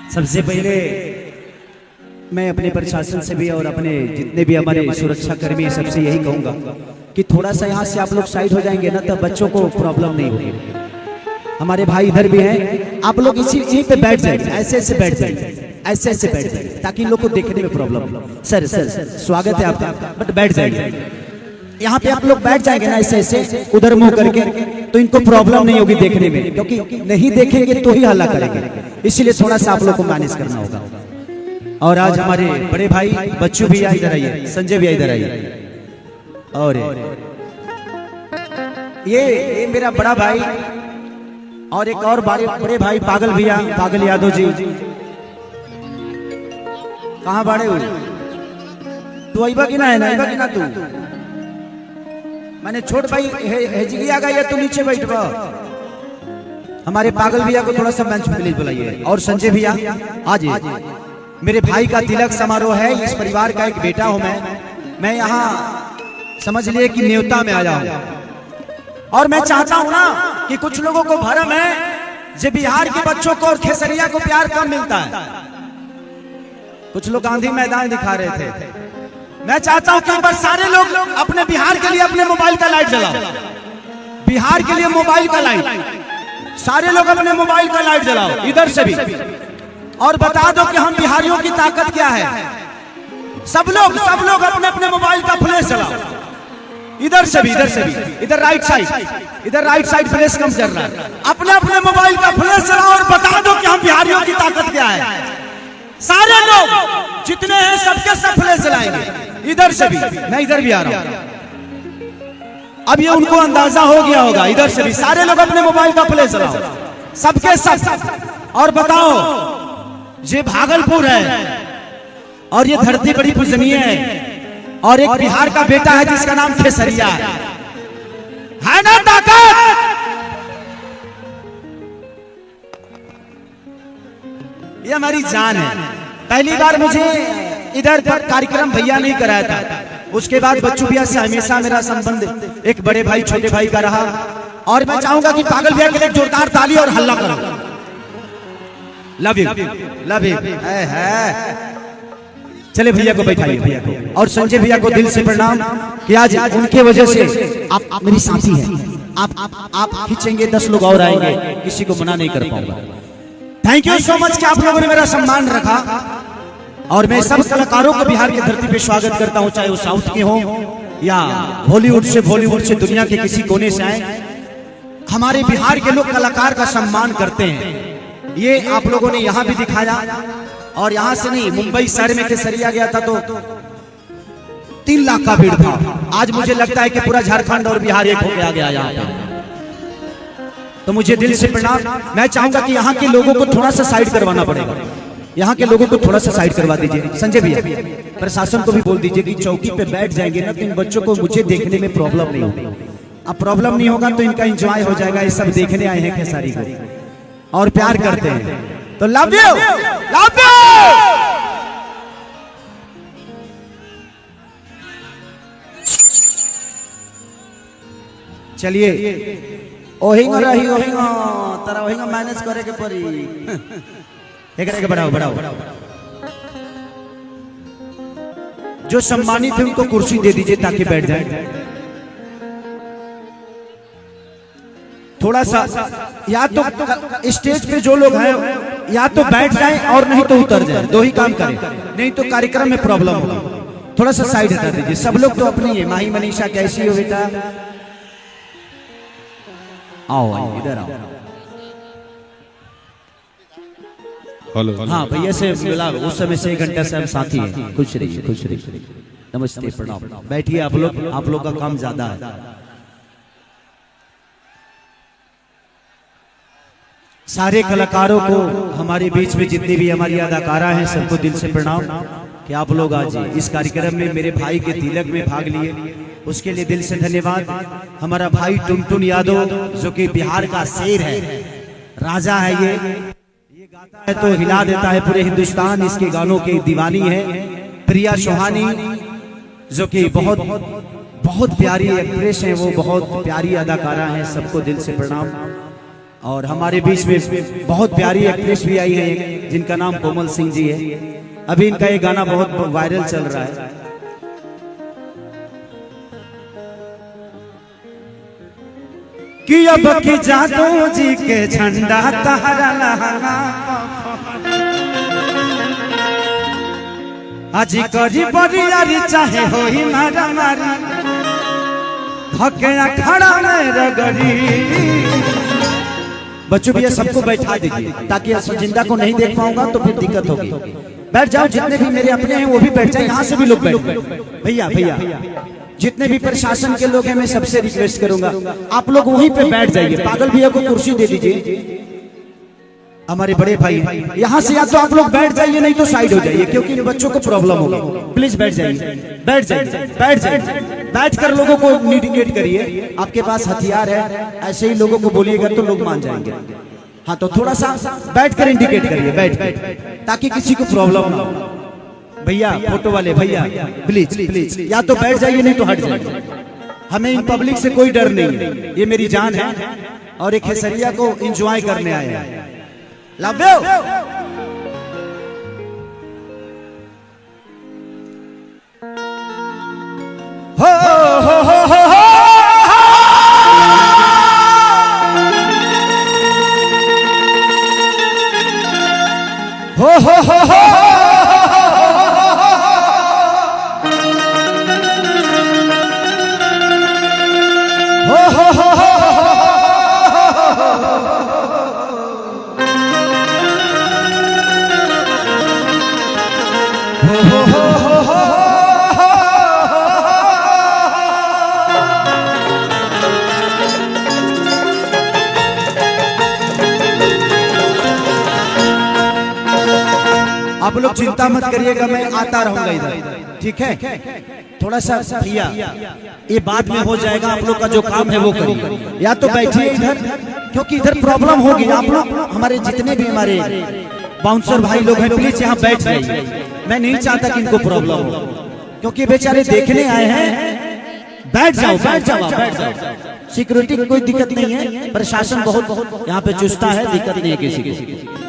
सबसे पहले मैं अपने प्रशासन से भी और अपने जितने भी हमारे सुरक्षा कर्मी हैं सबसे यही कहूंगा कि थोड़ा सा यहाँ से आप लोग साइड हो जाएंगे ना, तब बच्चों को प्रॉब्लम नहीं होगी। हमारे भाई इधर भी हैं, आप लोग इसी यहीं पे बैठ जाइए, ऐसे ऐसे बैठ जाइए, ऐसे ऐसे बैठ जाइए ताकि लोग को देखने में प्रॉब्लम। सर सर स्वागत है आपका, बट बैठ जाइए। यहाँ पे आप लोग बैठ जाएंगे ना ऐसे ऐसे उधर मुंह करके, तो इनको प्रॉब्लम नहीं होगी देखने में, क्योंकि नहीं देखेंगे तो ही हल्ला करेंगे। इसलिए थोड़ा सा आप लोग को मैनेज करना होगा। और आज हमारे बड़े भाई बच्चू भैया इधर आइए, संजय भैया इधर आइए, और ये मेरा बड़ा भाई और एक और बड़े भाई पागल भैया, पागल यादव जी। कहाँ बड़े हुए तू? आइबा कि ना है ना, आइबा कि ना तू? मैंने छोट भाई हेजगी आ गया, तू नीचे बैठवा। हमारे पागल भैया को थोड़ा सा बेंच पे प्लीज बुलाइए। और संजय भैया आज मेरे भाई का तिलक समारोह है, इस परिवार का एक बेटा हूं मैं यहाँ समझ लिए कि न्योता में आया हूं। और मैं चाहता हूं ना कि कुछ लोगों को भरम है जो बिहार के बच्चों को और खेसरिया को प्यार कम मिलता है। कुछ लोग गांधी मैदान दिखा रहे थे। मैं चाहता हूं कि एक बार सारे लोग अपने बिहार के लिए अपने मोबाइल का लाइट जलाओ। बिहार के लिए मोबाइल का लाइट, सारे लोग अपने मोबाइल का लाइट जलाओ, इधर से भी, और बता दो कि हम बिहारियों की ताकत क्या है। सब लोग अपने अपने मोबाइल का फ्लैश जलाओ, इधर से भी, इधर राइट साइड फ्लैश कम चल रहा है। अपने अपने मोबाइल का फ्लैश जलाओ और बता दो कि हम बिहारियों की ताकत क्या है। सारे लोग जितने हैं सबके सब फ्लैश जलाएंगे, इधर से भी, मैं इधर भी आ रहा हूं। अब ये उनको अंदाजा हो गया होगा, इधर से भी सारे लोग अपने मोबाइल का फ्लैश जलाओ, सबके सब, और बताओ ये भागलपुर है और ये धरती बड़ी पूजनीय है, और एक बिहार का बेटा है जिसका नाम खेसरिया है ना ताकत। ये हमारी जान है। पहली बार मुझे इधर पर कार्यक्रम भैया नहीं कराया था, उसके बाद बच्चू भैया से हमेशा मेरा संबंध एक बड़े भाई छोटे भाई का रहा। और मैं चाहूंगा कि पागल भैया के लिए जोरदार ताली और हल्ला करो। लव यू है। चले भैया को बैठाइए, भैया को। और संजय भैया को दिल से प्रणाम कि आज उनके वजह से आप मेरी साथी हैं। आप खींचेंगे 10 लोग और आएंगे, किसी को मना नहीं कर पाऊंगा। थैंक यू सो मच कि आप लोगों ने मेरा सम्मान रखा। और मैं सब कलाकारों को बिहार की धरती पे स्वागत करता हूं, चाहे वो साउथ के हों या हॉलीवुड से बॉलीवुड से दुनिया के किसी कोने से आए। हमारे बिहार के लोग कलाकार का सम्मान करते हैं, ये आप लोगों ने यहाँ भी दिखाया। और यहाँ से नहीं, मुंबई शहर में खेसरिया गया था तो 3 लाख का भीड़ था। आज मुझे लगता है कि पूरा झारखंड और बिहार एक हो गया यहाँ पे। तो मुझे दिल से प्रणाम। मैं चाहूंगा कि यहाँ के लोगों को थोड़ा सा साइड करवाना पड़ेगा, यहाँ के लोगों को थोड़ा सा साइड करवा दीजिए। संजय भैया प्रशासन को भी बोल दीजिए कि चौकी पे बैठ जाएंगे ना तो इन बच्चों को मुझे देखने में प्रॉब्लम नहीं होगी। अब प्रॉब्लम नहीं होगा तो इनका एंजॉय हो जाएगा। ये सब देखने आए हैं खेसारी को और प्यार करते हैं, तो लव यू। चलिए ओहिंगा रही तारा ओहिंगा मैनेज करे के पड़ी। एक बढ़ाओ। जो सम्मानित है उनको कुर्सी दे दीजिए ताकि बैठ जाए। थोड़ा सा या तो स्टेज पे जो लोग हैं या तो बैठ जाएं और नहीं तो उतर जाएं, दो ही काम करें, नहीं तो कार्यक्रम में प्रॉब्लम होगा। थोड़ा सा साइड हटा दीजिए। सब लोग तो अपनी है। माही मनीषा कैसी हो बेटा? आओ इधर आओ। हेलो। हाँ भैया से मिला, उस समय से 1 घंटा से हम साथी हैं। खुश रहिए। नमस्ते प्रणाम। बैठिए आप लोग का काम ज्यादा है। सारे कलाकारों को हमारे बीच में जितनी भी हमारी अदाकारा हैं सबको दिल से प्रणाम कि आप लोग आज इस कार्यक्रम में मेरे भाई के तिलक में भाग लिए, उसके लिए दिल से धन्यवाद। हमारा भाई टुनटुन यादव जो कि बिहार का शेर है, राजा है, ये गाता है तो हिला देता है पूरे हिंदुस्तान। इसके गानों की दीवानी है प्रिया सोहानी, जो कि बहुत प्यारी एक्ट्रेस है, वो बहुत प्यारी अदाकारा है। सबको दिल से प्रणाम। और हमारे बीच में बहुत प्यारी एक्ट्रेस भी आई है एक, जिनका नाम कोमल सिंह जी है। अभी इनका ये गाना बहुत वायरल चल रहा है। कि अब की जादू जी के झंडा तहरा लहंगा अजी करी बरियारी चाहे होई मारा मारी धके खड़ा में रगड़ी। बच्चों भी ये सबको बैठा दीजिए ताकि जिंदा को नहीं देख पाऊंगा तो फिर दिक्कत होगी। बैठ जाओ, जितने भी मेरे अपने हैं वो भी बैठ जाए, यहाँ से भी लोग बैठ भैया भैया जितने भी प्रशासन के लोग हैं मैं सबसे रिक्वेस्ट करूंगा आप लोग वहीं पे बैठ जाइए। पागल भैया को कुर्सी दे दीजिए, हमारे बड़े भाई यहाँ से या तो आप लोग बैठ जाइए नहीं तो साइड हो जाइए, क्योंकि इन बच्चों को प्रॉब्लम होगी। प्लीज बैठ जाइए, बैठ जाइए, बैठ जाइए। बैठकर लोगों को इंडिकेट करिए, आपके पास हथियार है, ऐसे ही लोगों को बोलिएगा तो लोग मान जाएंगे। हाँ तो थोड़ा सा बैठकर इंडिकेट करिए, बैठ ताकि किसी को प्रॉब्लम ना हो। भैया फोटो वाले भैया प्लीज प्लीज या तो बैठ जाइए नहीं तो हट जाइए। हमें इन पब्लिक से कोई डर नहीं है, ये मेरी जान है और एक खेसरिया को एंजॉय करने आए हैं। Love you. हो हो हो हो हो हो हो हो आप लोग चिंता मत करिएगा, मैं आता रहूंगा इधर, ठीक है? थोड़ा सा भैया ये बाद में हो जाएगा, आप लोग का जो काम है वो करिए। या तो बैठिए इधर, क्योंकि इधर प्रॉब्लम होगी। आप लोग हमारे जितने भी हमारे बाउंसर भाई लोग हैं प्लीज यहाँ बैठ जाइए। मैं नहीं चाहता कि इनको प्रॉब्लम हो, क्योंकि बेचारे देखने आए हैं। बैठ जाओ, बैठ जाओ, बैठ जाओ। सिक्योरिटी की कोई दिक्कत नहीं है, प्रशासन बहुत यहाँ पे चुस्ता है, दिक्कत नहीं है किसी को।